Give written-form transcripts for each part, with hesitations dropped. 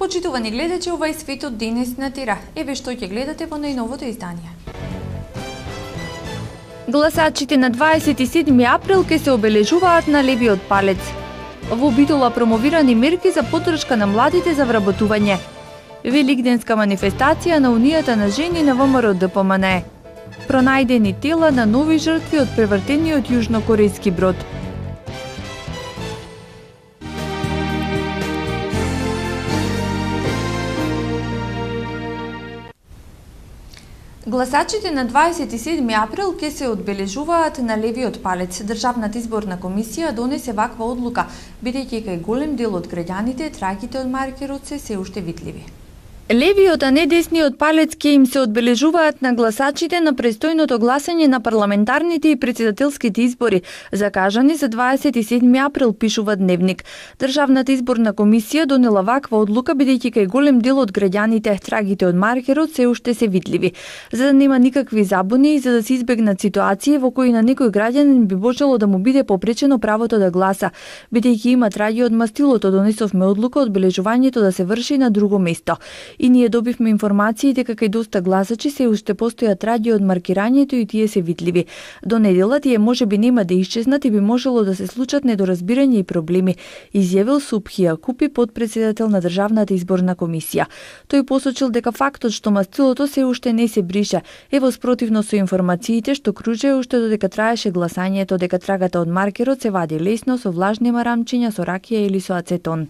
Почитувани гледачи, ова е Светот денес на Тера. Еве што ќе гледате во најновото издание. Гласачите на 27 април ќе се обележуваат на левиот палец. Во Битола промовирани мерки за поддршка на младите за вработување. Великденска манифестација на Унијата на жени на ВМРО ДПМН. Пронајдени тела на нови жртви од превртениот јужнокорејски брод. Гласачите на 27 април ќе се одбележуваат на левиот палец. Државната изборна комисија донесе ваква одлука, бидејќи кај голем дел од граѓаните трагите од маркерот се уште видливи. Левиот, а не десниот палец ќе им се одбележуваат на гласачите на престојното гласање на парламентарните и претседателските избори, закажани за 27 април, пишува Дневник. Државната изборна комисија донела ваква одлука бидејќи кај голем дел од граѓаните трагите од маркерот се уште се видливи. За да нема никакви забуни и за да се избегнат ситуации во кои на некој граѓанин би можело да му биде попречено правото да гласа, бидејќи има траги од мастилото, донесовме одлука одбележувањето да се врши на друго место. И ние добивме информации дека кај доста гласачи се уште постојат траги од маркирањето и тие се видливи. До недела тие можеби нема да исчезнат и би можело да се случат недоразбирања и проблеми, изјавил Субхи Акупи, подпредседател на Државната изборна комисија. Тој посочил дека фактот што мастилото се уште не се брише е воспротивно со информациите што кружеа уште додека траеше гласањето, дека трагата од маркерот се вади лесно со влажни марамчиња, со ракија или со ацетон.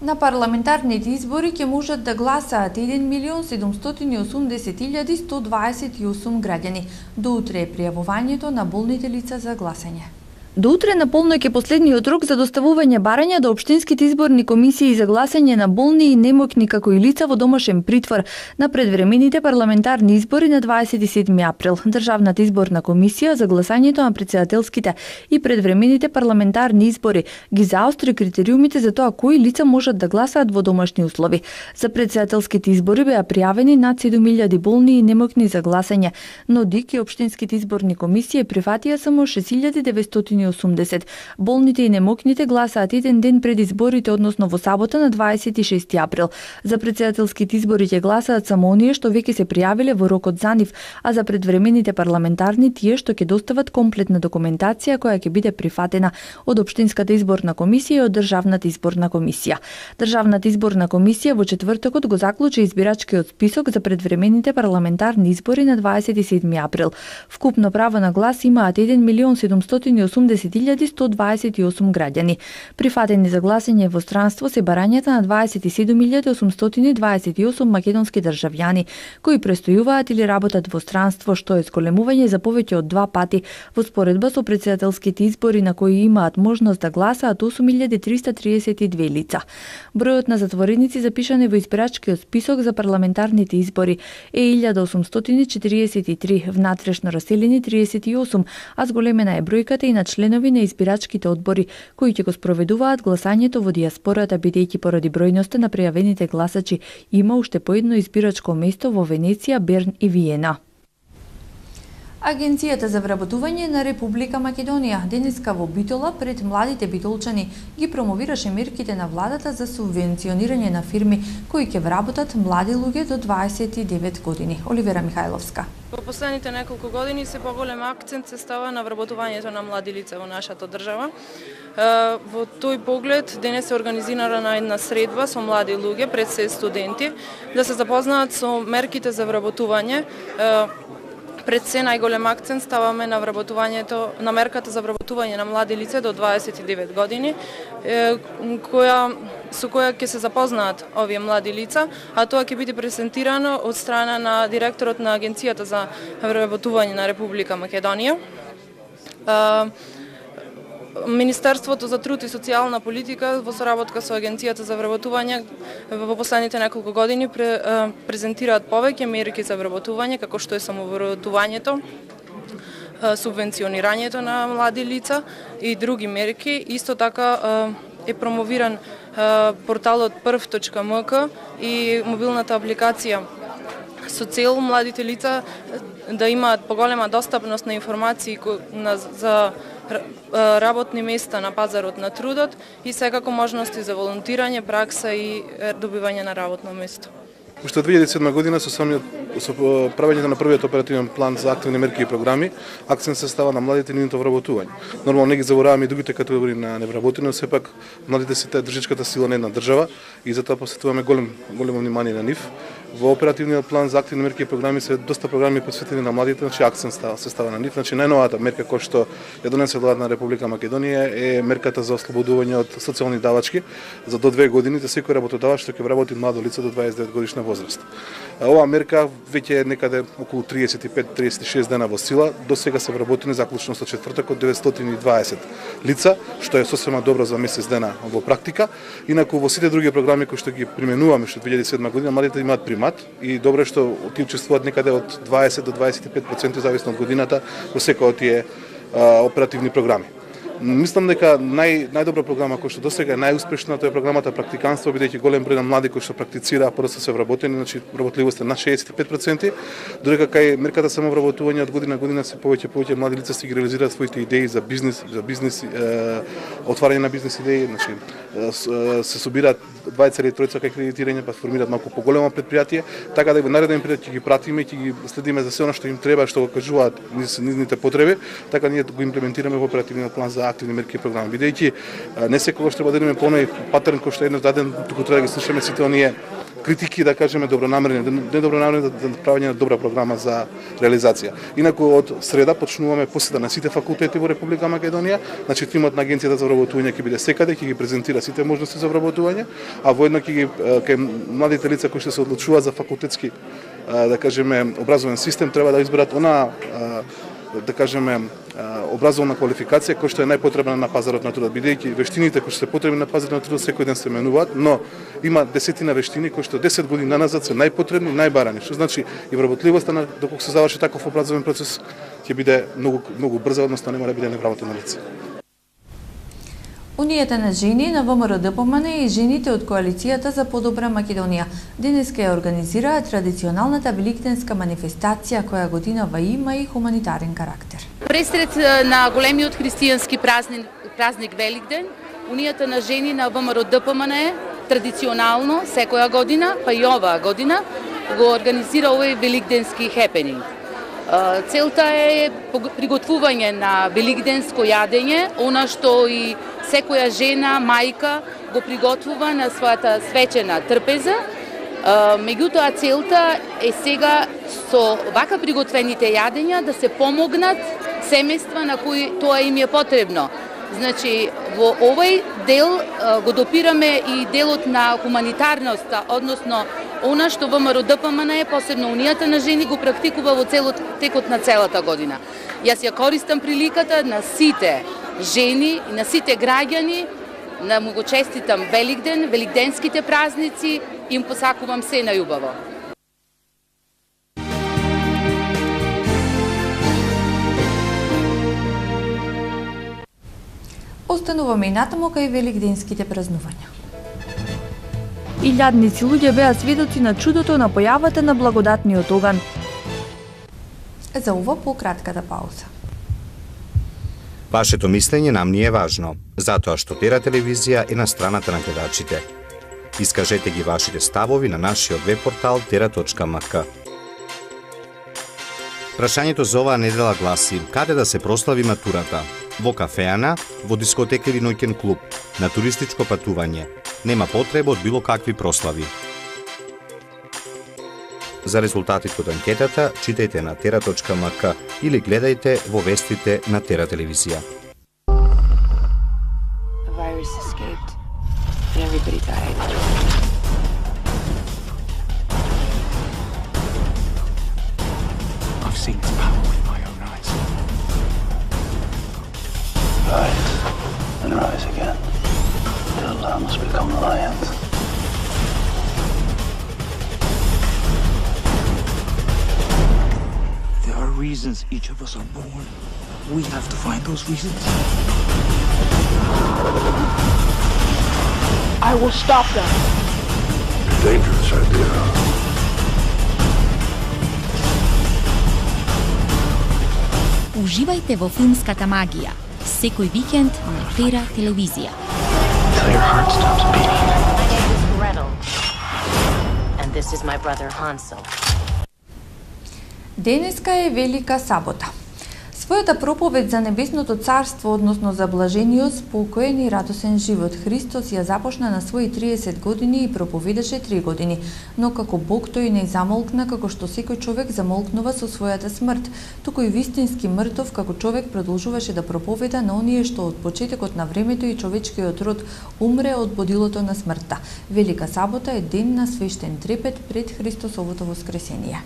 На парламентарните избори ќе можат да гласаат 1.780.128 граѓани. До утре е пријавувањето на болните лица за гласање. До утре на полноќ е последниот рок за доставување барања до општинските изборни комисии за гласање на болни и немоќни како и лица во домашен притвор на предвремените парламентарни избори на 27 април. Државната изборна комисија за гласањето на претседателските и предвремените парламентарни избори ги заостри критериумите за тоа кои лица можат да гласаат во домашни услови. За претседателските избори беа пријавени над 7.000 болни и немоќни за гласање, но ДИК и општинските изборни комисии прифатија само 6.980. Болните и немоќните гласаат еден ден пред изборите, односно во сабота на 26 април. За претседателските избори ќе гласаат само оние што веќе се пријавиле во рокот за нив, а за предвремените парламентарни тие што ќе достават комплетна документација која ќе биде прифатена од општинската изборна комисија и од Државната изборна комисија. Државната изборна комисија во четвртокот го заклучи избирачкиот список за предвремените парламентарни избори на 27 април. Вкупно право на глас имаат 1.780.128 граѓани. Прифатени за гласање во странство се барањата на 27.828 македонски државјани кои престојуваат или работат во странство, што е зголемување за повеќе од 2 пати во споредба со претседателските избори на кои имаат можност да гласаат 8.332 лица. Бројот на затвореници запишани во избирачкиот список за парламентарните избори е 1.843, внатрешно раселени 38, а зголемена е бројката и на членови на избирачките одбори кои ќе го спроведуваат гласањето во дијаспората, бидејќи поради бројноста на пријавените гласачи има уште по едно избирачко место во Венеција, Берн и Виена. Агенцијата за вработување на Република Македонија денеска во Битола пред младите битолчани ги промовираше мерките на владата за субвенционирање на фирми кои ќе вработат млади луѓе до 29 години. Оливера Михајловска. Во последните неколку години се поголем акцент се става на вработувањето на млади лица во нашата држава. Во тој поглед денес е организирана една средба со млади луѓе, пред се студенти, да се запознаат со мерките за вработување. Пред се најголем акцент ставаме на вработувањето, на мерката за вработување на млади лица до 29 години, со која ќе се запознаат овие млади лица, а тоа ќе биде презентирано од страна на директорот на Агенцијата за вработување на Република Македонија. Министерството за труд и социјална политика во соработка со Агенцијата за вработување во последните неколку години презентираат повеќе мерки за вработување, како што е самовработувањето, субвенционирањето на млади лица и други мерки. Исто така е промовиран порталот prv.mk и мобилната апликација со цел младите лица да имаат поголема достапност на информации за работни места на пазарот на трудот и секако можности за волонтирање, пракса и добивање на работно место. Уште од 2007 година со правењето на првиот оперативен план за активни мерки и програми, акцент се става на младите и нивното вработување. Нормално не ги забораваме и другите категории на невработени, но сепак младите се таа држичката сила на една држава и затоа посветуваме големо внимание на нив. Во оперативниот план за активни мерки и програми се доста програми посветени на младите, значи акцент се става на нив. Значи најновата мерка која што ја донесе владата на Република Македонија е мерката за ослободување од социјални давачки за до 2 години за секој работодавач што ќе вработи младо лице до 29 годишна возраст. Оваа мерка веќе е некаде околу 35-36 дена во сила, до сега се вработени заклучно со четвртокот 920 лица, што е сосема добро за месец дена во практика. Инаку во сите други програми кои што ги применуваме што 2007 година, младите имаат примат и добро е што ти учествуваат некаде од 20 до 25% зависно од годината во секој од тие оперативни програми. Мислам дека најдобра програма која што досега е најуспешна, тоа е програмата практиканство, бидејќи голем број на млади кои што практицира, просто се вработени, значи вработливост е на 65%, додека кај мерката самовработување од година на година се повеќе млади лица си ги реализираат своите идеи за бизнес, отварање на бизнес идеи, значи се собираат 20 или 30 кај кредитирање, па формираат малку поголемо предпријатие, така да и во нареден период ќе ги пратиме и ќе ги следиме за се она што им треба, што го кажуваат низните потреби, така ние го имплементираме во оперативниот план за активни мерки и програми. Бидејќи не секогаш треба да имаме поној патерн кој што е еднодаден, туку треба да ги слушаме сите оние критики, да кажеме добронамерни, недобронамерни, да правење на добра програма за реализација. Инаку од среда почнуваме посета на сите факултети во Република Македонија, значи тимот на Агенцијата за вработување ќе биде секаде, ќе ги презентира сите можности за вработување, а воедно ќе младите лица кои што се одлучуваат за факултетски, да кажеме, образовен систем треба да изберат да кажеме, образовна квалификација која што е најпотребна на пазарот на трудот, бидејќи вештините кои што се потребни на пазарот на трудот секој ден се менуваат, но има десетина вештини кои што 10 години назад се најпотребни, најбарани, што значи и вработливоста доколку се заврши таков образовен процес ќе биде многу брза, односно нема да биде невработено лице. Унијата на жени на ВМРО-ДПМН и жените од Коалицијата за подобра Македонија денеска ја организираа традиционалната великденска манифестација која годинава има и хуманитарен карактер. Пресред на големиот христијански празник Великден, Унијата на жени на ВМРО-ДПМН традиционално секоја година, па и оваа година, го организира овој великденски хепенинг. Целта е приготвување на великденско јадење, она што и секоја жена, мајка го приготвува на својата свечена трпеза. Меѓутоа целта е сега со вака приготвените јадења да се помогнат семејства на кои тоа им е потребно. Значи, во овој дел го допираме и делот на хуманитарноста, односно она што ВМРО-ДПМН, посебно Унијата на жени, го практикува во текот на целата година. Јас ја користам приликата на сите жени и на сите граѓани да му го честитам Великден, великденските празници и им посакувам се најубаво. Остануваме и натаму кај великденските празнувања. Илјадници луѓе беа сведоци на чудото на појавата на благодатниот оган. За ова пократката пауза. Вашето мислење нам ни е важно, затоа што Тера телевизија е на страната на гледачите. Искажете ги вашите ставови на нашиот веб-портал tera.mk. Прашањето за оваа недела гласи: каде да се прослави матурата? Во кафеана, во дискотека или ноќен клуб, на туристичко патување. Нема потреба од било какви прослави. За резултатите од анкетата читајте на tera.mk или гледајте во вестите на Тера телевизија. Rise and rise again till lambs become lions. There are reasons each of us are born. We have to find those reasons. I will stop them. It's a dangerous idea. Уживајте во филмската магија. секој викенд на Пера телевизија. Till your heart stops beating. My name is Gretel, and this is my brother Hansel. Денеска е Велика сабота. Својата проповед за Небесното царство, односно за блажениот, спокоен и радосен живот, Христос ја започна на своји 30 години и проповедаше 3 години. Но како Бог тој не замолкна како што секој човек замолкнува со својата смрт, туку и вистински мртов како човек продолжуваше да проповеда на оние што од почетокот на времето и човечкиот род умре од бодилото на смртта. Велика сабота е ден на свештен трепет пред Христосовото воскресение.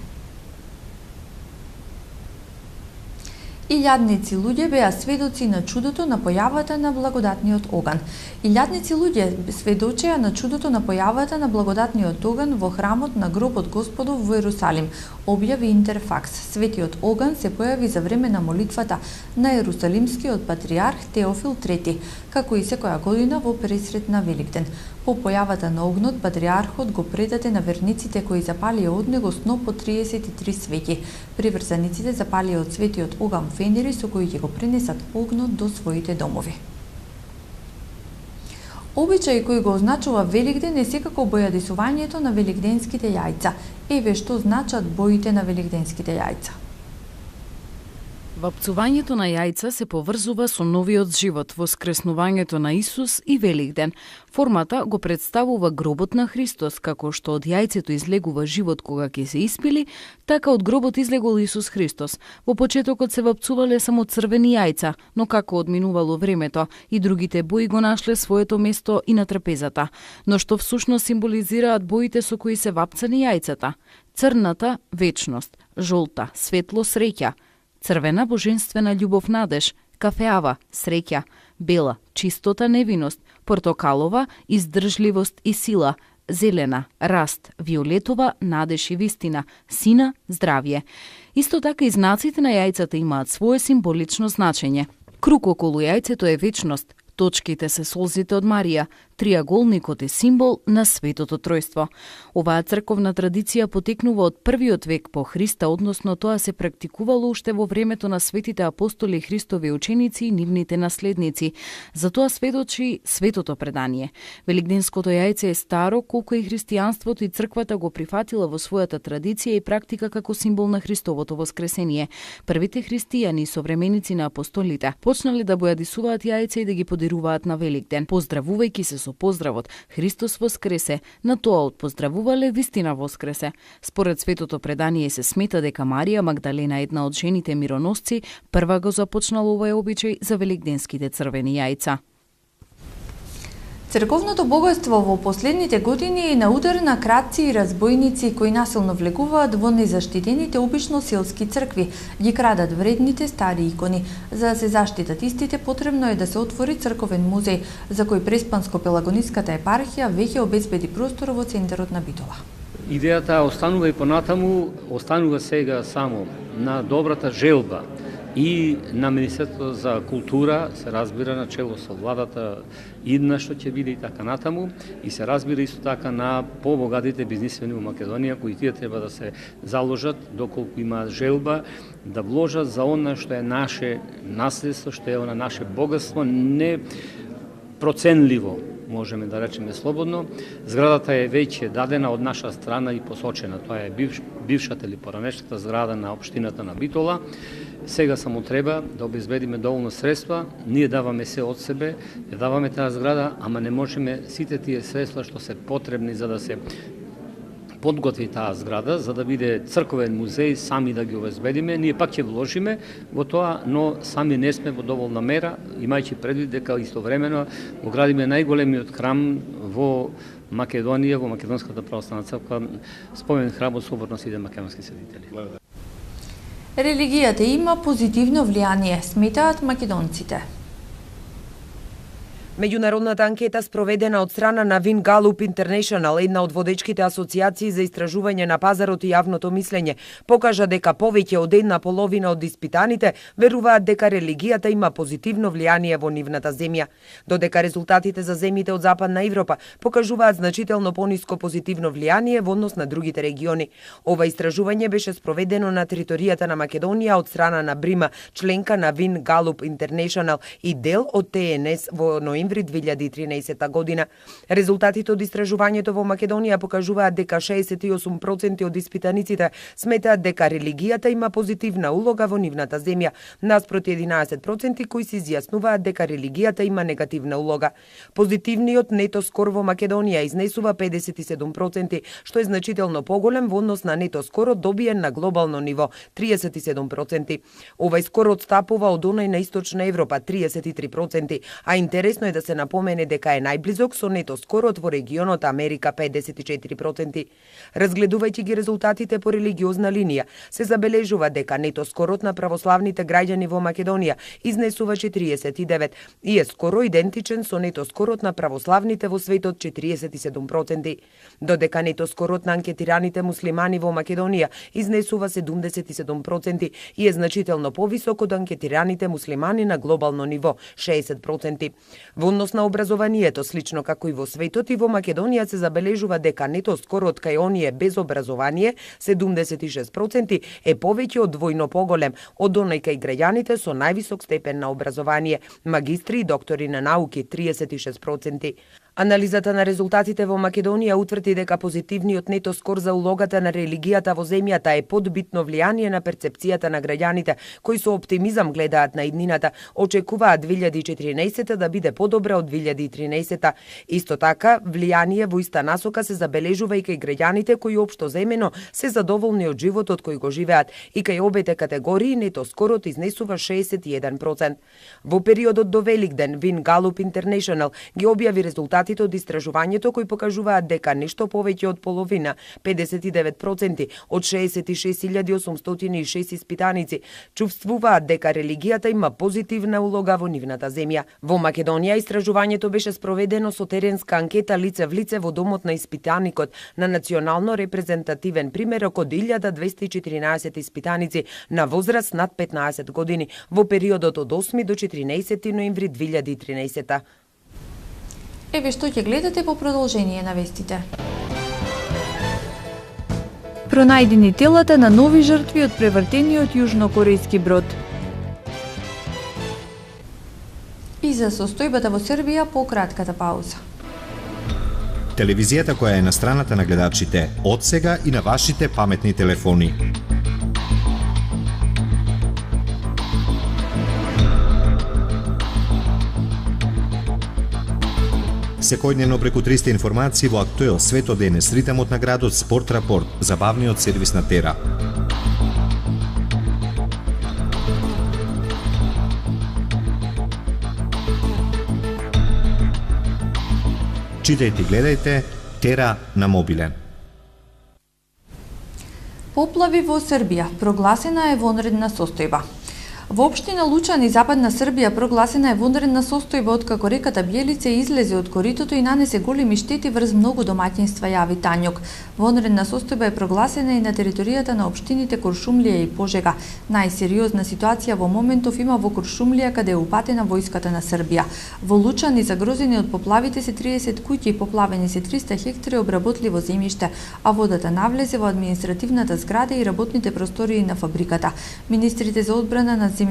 Илјадници луѓе беа сведоци на чудото на појавата на благодатниот оган. Илјадници луѓе сведочеа на чудото на појавата на благодатниот оган во храмот на гробот Господов во Ерусалим, објави Интерфакс. Светиот оган се појави за време на молитвата на Ерусалимскиот патриарх Теофил III, како и секоја година во пресрет на Великден. По појавата на огнот, патриархот го предаде на верниците кои запалија од него сноп по 33 свети. Приврзаниците запалија од светиот оган фенери со кои ќе го пренесат огнот до своите домови. Обичај кој го означува Великден е секако бојадисувањето на великденските јајца. Еве што значат боите на великденските јајца. Вапцувањето на јајца се поврзува со новиот живот, воскреснувањето на Исус и Великден. Формата го представува гробот на Христос, како што од јајцето излегува живот кога ќе се испили, така од гробот излегол Исус Христос. Во почетокот се вапцувале само црвени јајца, но како одминувало времето и другите бои го нашле своето место и на трапезата. Но што всушност символизираат боите со кои се вапцани јајцата? Црната – вечност, жолта – светло, среќа, црвена божествена љубов, надеж, кафеава, среќа, бела, чистота, невиност, портокалова, издржливост и сила, зелена, раст, виолетова, надеж и вистина, сина, здравје. Исто така и знаците на јајцата имаат свое символично значење. Круг околу јајцето е вечност, точките се солзите од Марија, триаголникот е символ на Светото Тројство. Оваа црковна традиција потекнува од првиот век по Христа, односно тоа се практикувало уште во времето на светите апостоли, Христови ученици и нивните наследници. Затоа сведочи Светото предание. Великденското јајце е старо, колку и христијанството и црквата го прифатила во својата традиција и практика како символ на Христовото воскресение. Првите христијани и современици на апостолите почнале да бојадисуваат јајца и да ги подируваат на Великден, поздравувајќи се со поздравот Христос воскресе, на тоа од поздравувале вистина воскресе. Според Светото предание се смета дека Марија Магдалена, една од жените мироносци, прва го започнала овој обичај за великденските црвени јајца. Црковното богатство во последните години е на удар на кратци и разбойници кои насилно влегуваат во незаштитените обично селски цркви, ги крадат вредните стари икони. За да се заштитат истите, потребно е да се отвори црковен музеј, за кој Преспанско-Пелагониската епархија веќе обезбеди простор во центарот на Битола. Идејата останува и понатаму, останува сега само на добрата желба и на Министерството за култура, се разбира на чело со владата идна што ќе биде и така натаму, и се разбира исто така на побогатите бизнисмени во Македонија, кои тие треба да се заложат доколку има желба да вложат за она што е наше наследство, што е она наше богатство, не проценливо, можеме да речеме слободно. Зградата е веќе дадена од наша страна и посочена. Тоа е бившата или поранешната зграда на општината на Битола. Сега само треба да обезбедиме доволно средства, ние даваме се од себе, ја даваме таа зграда, ама не можеме сите тие средства што се потребни за да се подготви таа зграда, за да биде црковен музеј, сами да ги обезбедиме. Ние пак ќе вложиме во тоа, но сами не сме во доволна мера, имајќи предвид дека истовремено го градиме најголемиот храм во Македонија, во Македонската православна црква, спомен храм од Собор на сите македонски светители. Религијата има позитивно влијание, сметаат македонците. Меѓународната анкета спроведена од страна на Вин Галуп Интернешнл, една од водечките асоциации за истражување на пазарот и јавното мислење, покажа дека повеќе од една половина од испитаните веруваат дека религијата има позитивно влијание во нивната земја, додека резултатите за земјите од Западна Европа покажуваат значително пониско позитивно влијание во однос на другите региони. Ова истражување беше спроведено на територијата на Македонија од страна на Брима, членка на Вин Галуп Интернешнл и дел од ТНС во ноември 2013 година. Резултатите од истражувањето во Македонија покажуваат дека 68% од испитаниците сметаат дека религијата има позитивна улога во нивната земја, наспроти 11% кои се изјаснуваат дека религијата има негативна улога. Позитивниот нето скор во Македонија изнесува 57%, што е значително поголем во однос на нето скорот добиен на глобално ниво 37%. Овај скор отстапува од онај на Источна Европа 33%, а интересно е да се напомене дека е најблизок со нето скорот во регионот Америка 54%. Разгледувајќи ги резултатите по религиозна линија, се забележува дека нето скорот на православните граѓани во Македонија изнесува 49 и е скоро идентичен со нето скорот на православните во светот 47%, додека нето скорот на анкетираните муслимани во Македонија изнесува 77% и е значително повисок од анкетираните муслимани на глобално ниво 60%. Во однос на образованието, слично како и во светот, и во Македонија се забележува дека нето скорот кај оние без образование 76% е повеќе од двојно поголем од онај кај граѓаните со највисок степен на образование, магистри и доктори на науки 36%. Анализата на резултатите во Македонија утврди дека позитивниот нето скор за улогата на религијата во земјата е под битно влијание на перцепцијата на граѓаните, кои со оптимизам гледаат на иднината, очекуваат 2014 да биде подобра од 2013. Исто така, влијание во иста насока се забележува и кај граѓаните кои општо земено се задоволни од животот кој го живеат, и кај обете категории нето скорот изнесува 61%. Во периодот до Великден, Вин Галуп Интернешнл ги објави резултатите од истражувањето кои покажуваат дека нешто повеќе од половина, 59% од 66.806 испитаници чувствуваат дека религијата има позитивна улога во нивната земја. Во Македонија истражувањето беше спроведено со теренска анкета лице в лице во домот на испитаникот на национално репрезентативен примерок од 1214 испитаници на возраст над 15 години во периодот од 8 до 14 ноември 2013. Еве што ќе гледате по продолжение на вестите. Пронајдени телата на нови жртви од превртениот јужнокорејски брод. И за состојбата во Србија по кратката пауза. Телевизијата која е на страната на гледачите од сега и на вашите паметни телефони. Секојдневно преку 300 информации во Актуел, Свето денес, ритамот на градот, Спорт рапорт, забавниот сервис на Тера. Читајте и гледајте Тера на мобилен. Поплави во Србија, прогласена е вонредна состојба. Во општина Лучани, Западна Србија, прогласена е вонредна состојба откако реката Бјелице излезе од коритото и нанесе големи штети врз многу домаќинства, јави Тањок. Вонредна состојба е прогласена и на територијата на општините Куршумлија и Пожега. Најсериозна ситуација во моментов има во Куршумлија, каде е упатена војската на Србија. Во Лучани загрозени од поплавите се 30 куќи и поплавени се 300 хектари обработливо земјиште, а водата навлезе во административната зграда и работните простории на фабриката. Министрите за одбрана и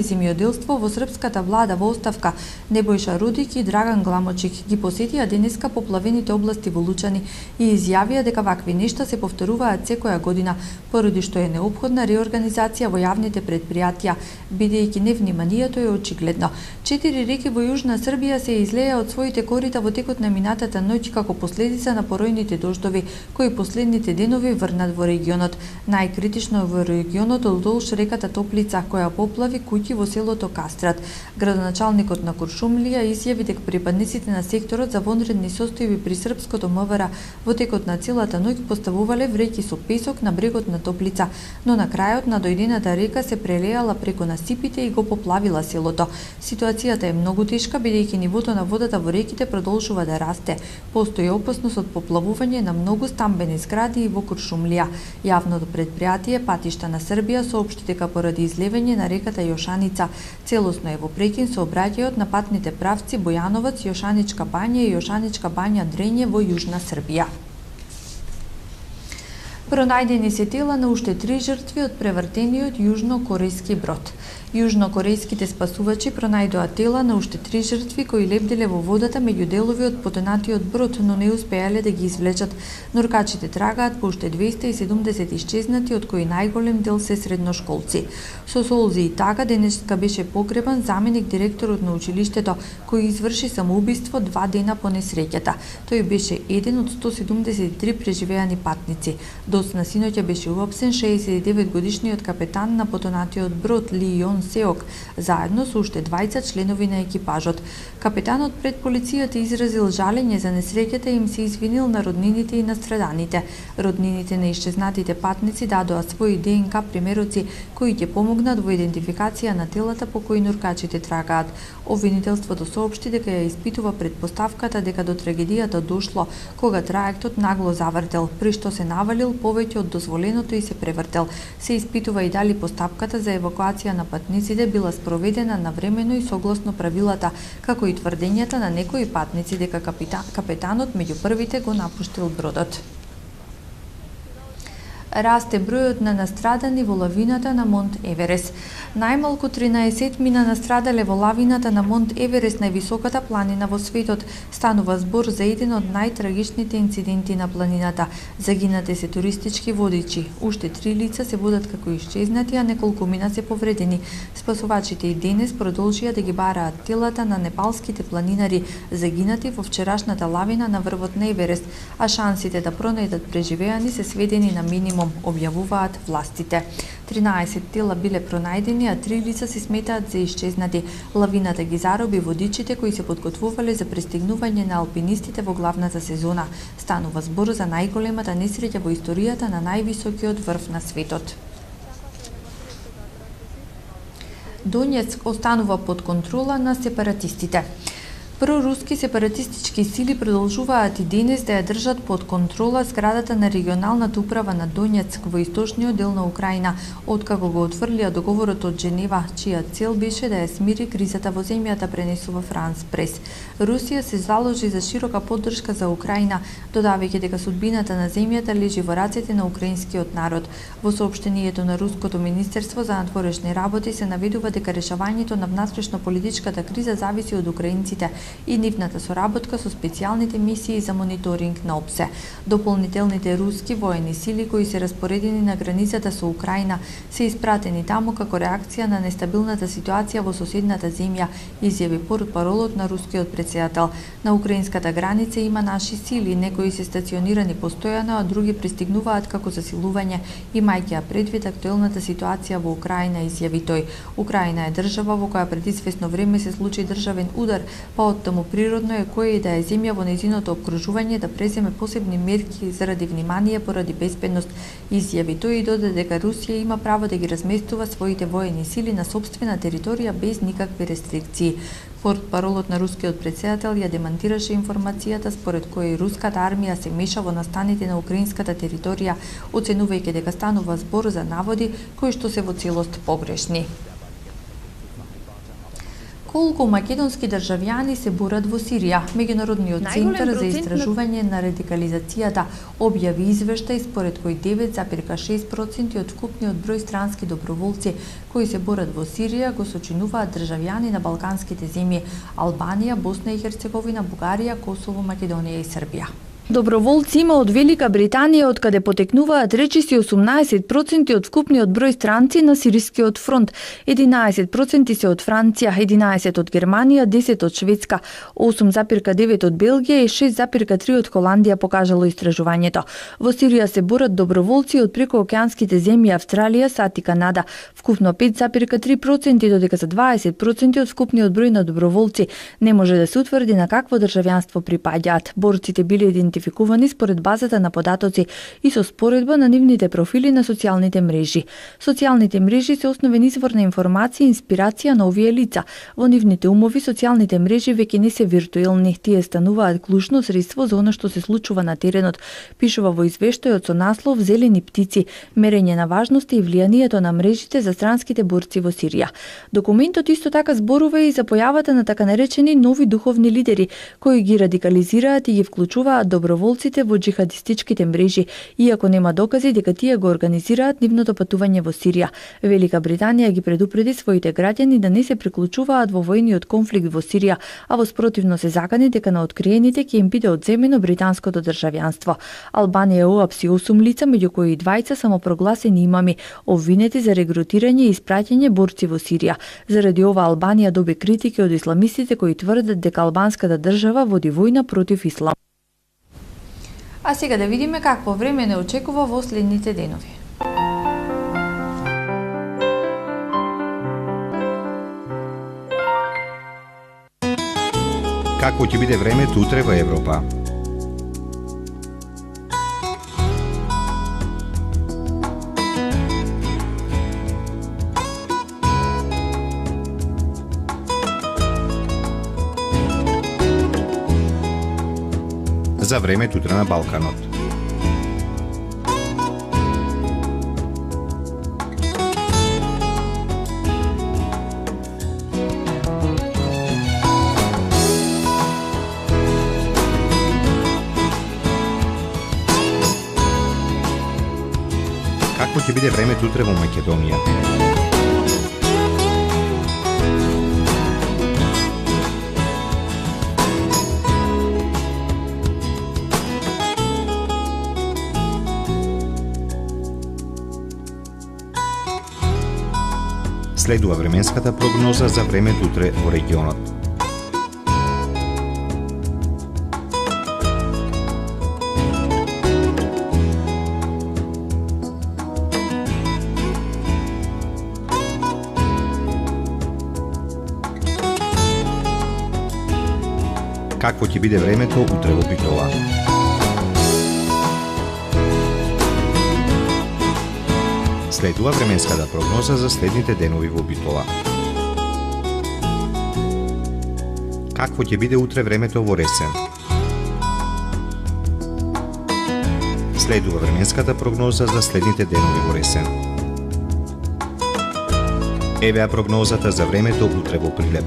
земјоделство во српската влада во оставка Небојша Рудик и Драган Гламочик ги посетија денеска поплавените области во Лучани и изјавија дека вакви нешта се повторуваат секоја година, поради што е неопходна реорганизација во јавните предпријатија, бидејќи невниманието е очигледно. 4 реки во Јужна Србија се излеја од своите корита во текот на минатата ноќ како последица на поројните дождови кои последните денови врнат во регионот. Најкритично во регионот удолж реката Топлица, која поплави куќи во селото Кастрат. Градоначалникот на Куршумлија изјави дека припадниците на секторот за вонредни состојби при српското МВР во текот на целата ноќ поставувале вреќи со песок на брегот на Топлица, но на крајот на дојдената река се прелеала преку насипите и го поплавила селото. Ситуацијата е многу тешка бидејќи нивото на водата во реките продолжува да расте. Постои опасност од поплавување на многу стамбени згради и во Куршумлија. Јавното предпријатие Патишта на Србија соопшти дека поради излевање на реката Јошаница целосно е во прекин сообраќајот на патните правци Бојановац, Јошаничка бања и Јошаничка бања Дрење во јужна Србија. Пронајдени се тела на уште 3 жртви од превртениот јужнокорејски брод. Јужнокорејските спасувачи пронајдоа тела на уште 3 жртви кои лебделе во водата меѓу делови од потонатиот брод, но не успеале да ги извлечат. Норкачите трагаат по уште 270 исчезнати, од кои најголем дел се средношколци. Со солзи и тага денеска беше погребан заменик директорот на училиштето, кој изврши самоубиство 2 дена по несреќата. Тој беше еден од 173 преживеани патници. Доцна синоќа беше уапсен 69 годишниот капетан на потонатиот брод Ли Јон Сеок, заедно со уште 20 членови на екипажот. Капетанот пред полицијата изразил жалење за несреќата и им се извинил на роднините и на страданите. Роднините на исчезнатите патници дадоа своји ДНК примероци кои ќе помогнат во идентификација на телата по кои нуркачите трагаат. Обвинителството соопшти дека ја испитува предпоставката дека до трагедијата дошло кога траектот нагло завртел, при што се навалил повеќе од дозволеното и се превртел. Се испитува и дали постапката за евакуација на патниците била спроведена навремено и согласно правилата, како и тврдењата на некои патници дека капетанот меѓу првите го напуштил бродот. Расте бројот на настрадани во лавината на Монт Еверест. Најмалку 13 мина настрадале во лавината на Монт Еверест, највисоката планина во светот. Станува збор за еден од најтрагичните инциденти на планината. Загинате се туристички водичи. Уште 3 лица се водат како исчезнати, а неколку мина се повредени. Спасувачите и денес продолжија да ги бараат телата на непалските планинари загинати во вчерашната лавина на врвот на Еверест, а шансите да пронајдат преживеани се сведени на минимум, објавуваат властите. 13 тела биле пронајдени, а 3 лица се сметаат за исчезнати. Лавината ги зароби водичите кои се подготвувале за пристигнување на алпинистите во главната сезона. Станува збор за најголемата несреќа во историјата на највисокиот врв на светот. Донецк останува под контрола на сепаратистите. Проруски сепаратистички сили продолжуваат и денес да ја држат под контрола зградата на регионалната управа на Донецк во источниот дел на Украина, откако го отфрлија договорот од Женева, чија цел беше да ја смири кризата во земјата, пренесува Франс Прес. Русија се заложи за широка поддршка за Украина, додавајќи дека судбината на земјата лежи во рацете на украинскиот народ. Во соопштението на Руското министерство за надворешни работи се наведува дека решавањето на внатрешно-политичката криза зависи од украинците и нивната соработка со специјалните мисии за мониторинг на ОПСЕ. Дополнителните руски воени сили кои се распоредени на границата со Украина се испратени таму како реакција на нестабилната ситуација во соседната земја, изјави портпаролот на рускиот претседател. На украинската граница има наши сили, некои се стационирани постојано, а други пристигнуваат како засилување, имајќи ја предвид актуелната ситуација во Украина, изјави тој. Украина е држава во која пред извесно време се случи државен удар, па оттаму природно е која и да е земја во нејзиното обкружување да преземе посебни мерки заради внимание поради безбедност, изјави тој и додаде дека Русија има право да ги разместува своите воени сили на сопствена територија без никакви рестрикции. Портпаролот на рускиот претседател ја демантираше информацијата според која руската армија се меша во настаните на украинската територија, оценувајќи дека станува збор за наводи кои што се во целост погрешни. Колку македонски државјани се борат во Сирија? Меѓународниот центар за истражување на радикализацијата објави извештај според кој 9,6% од вкупниот број странски доброволци кои се борат во Сирија го сочинуваат државјани на балканските земји: Албанија, Босна и Херцеговина, Бугарија, Косово, Македонија и Србија. Доброволци има од Велика Британија, од каде потекнуваат речиси 18% од вкупниот број странци на Сирискиот фронт, 11% се од Франција, 11% од Германија, 10% од Шведска, 8,9% од Белгија и 6,3% од Холандија, покажало истражувањето. Во Сирија се борат доброволци од прекоокеанските земји Австралија, САД и Канада, вкупно 5,3%, додека за 20% од вкупниот број на доброволци не може да се утврди на какво државјанство припаѓаат. Борците биле идентификувани според базата на податоци и со споредба на нивните профили на социјалните мрежи. Социјалните мрежи се основен извор на информација и инспирација на овие лица. Во нивните умови социјалните мрежи веќе не се виртуелни, тие стануваат клучно средство за она што се случува на теренот, пишува во извештајот со наслов "Зелени птици, мерење на важноста и влијанието на мрежите за странските борци во Сирија". Документот исто така зборува и за појавата на така наречени нови духовни лидери, кои ги радикализираат и ги вклучуваат доброволците во джихадистичките мрежи, иако нема докази дека тие го организираат нивното патување во Сирија. Велика Британија ги предупреди своите граѓани да не се приклучуваат во војниот конфликт во Сирија, а во спротивно се закани дека на откриените ќе им биде одземено британското државјанство. Албанија уапси 8 лица, меѓу кои и 2 самопрогласени имами, обвинети за регрутирање и испраќање борци во Сирија. Заради ова Албанија доби критики од исламистите кои тврдат дека албанската држава води војна против ислам. А сега да видиме какво време не очекува во следните денови. Какво ќе биде времето утре во Европа? За времето утре на Балканот. Какво ќе биде времето утре во Македонија? Следува временската прогноза за времето утре во регионот. Какво ќе биде времето утре во Битола? Следува временската прогноза за следните денови во Битола. Какво ќе биде утре времето во Ресен? Следува временската прогноза за следните денови во Ресен. Евеа прогнозата за времето утре во Прилеп.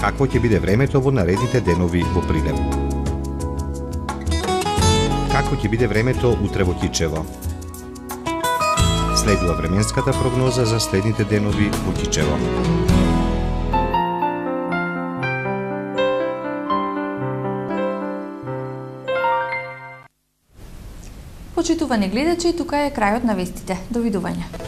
Какво ќе биде времето во наредните денови во Прилеп? Какво ќе биде времето утре во Кичево? Следува временската прогноза за следните денови во Кичево. Почитувани гледачи, тука е крајот на вестите. Довидување.